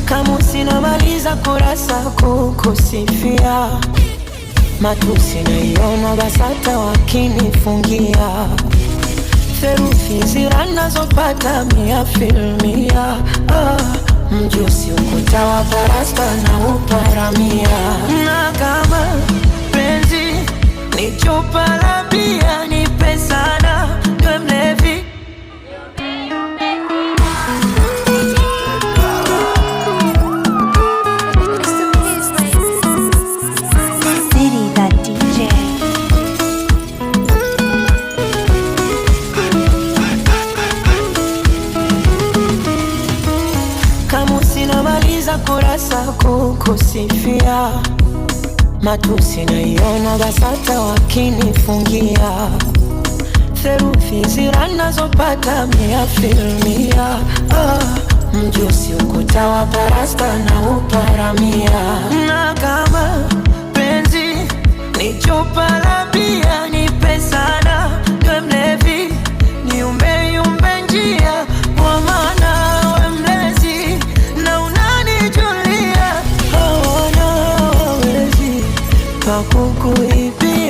Kama sinamaliza kurasa kukusifia, matusi naiona BASATA wakinifungia. Theruthi ziranazopata 100%. Mjusi ukuta wa parasta na uparamia. Na kama penzi ni chupa la bia, nipe sana niwe mlevi. Kurasa kukusifia, matusi naiona BASATA wakinifungia. Theruthi ziranazopata 100%. Mjusi ukuta wa parasta na uparamia. Na kama penzi ni chupa la bia, nipe sana niwe mlevi. Niumbe yumbe njia kwa maana we mlezi na unanijulia. Hawana hawezi pakukuibia.